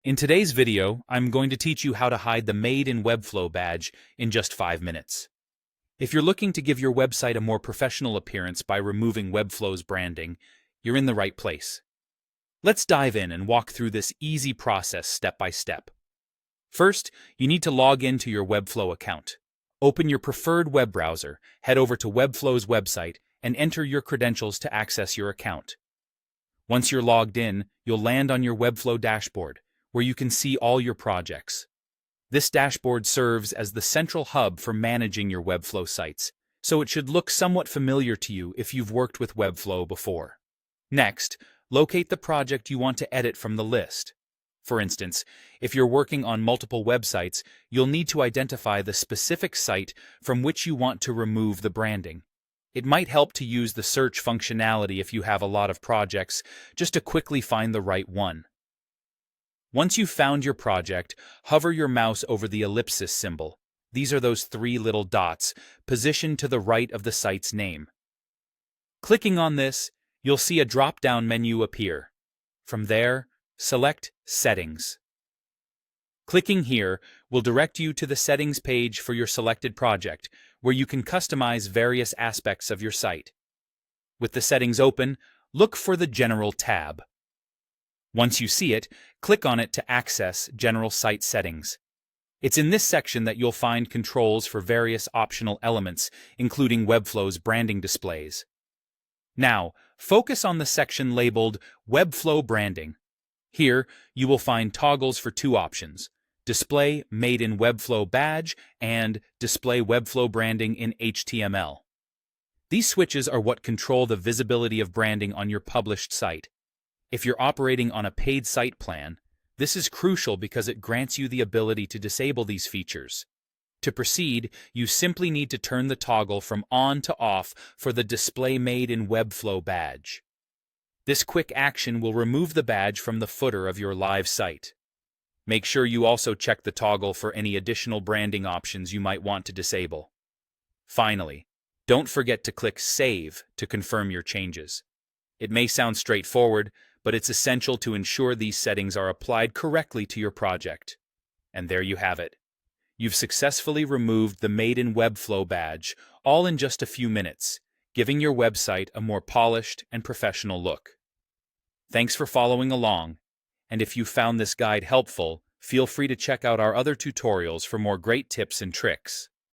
In today's video, I'm going to teach you how to hide the Made in Webflow badge in just 5 minutes. If you're looking to give your website a more professional appearance by removing Webflow's branding, you're in the right place. Let's dive in and walk through this easy process step by step. First, you need to log into your Webflow account. Open your preferred web browser, head over to Webflow's website, and enter your credentials to access your account. Once you're logged in, you'll land on your Webflow dashboard, where you can see all your projects. This dashboard serves as the central hub for managing your Webflow sites, so it should look somewhat familiar to you if you've worked with Webflow before. Next, locate the project you want to edit from the list. For instance, if you're working on multiple websites, you'll need to identify the specific site from which you want to remove the branding. It might help to use the search functionality if you have a lot of projects, just to quickly find the right one. Once you've found your project, hover your mouse over the ellipsis symbol. These are those 3 little dots, positioned to the right of the site's name. Clicking on this, you'll see a drop-down menu appear. From there, select Settings. Clicking here will direct you to the settings page for your selected project, where you can customize various aspects of your site. With the settings open, look for the General tab. Once you see it, click on it to access General Site Settings. It's in this section that you'll find controls for various optional elements, including Webflow's branding displays. Now, focus on the section labeled Webflow Branding. Here, you will find toggles for 2 options: Display Made in Webflow Badge and Display Webflow Branding in HTML. These switches are what control the visibility of branding on your published site. If you're operating on a paid site plan, this is crucial because it grants you the ability to disable these features. To proceed, you simply need to turn the toggle from on to off for the Display Made in Webflow badge. This quick action will remove the badge from the footer of your live site. Make sure you also check the toggle for any additional branding options you might want to disable. Finally, don't forget to click Save to confirm your changes. It may sound straightforward, but it's essential to ensure these settings are applied correctly to your project. And there you have it. You've successfully removed the Made in Webflow badge, all in just a few minutes, giving your website a more polished and professional look. Thanks for following along, and if you found this guide helpful, feel free to check out our other tutorials for more great tips and tricks.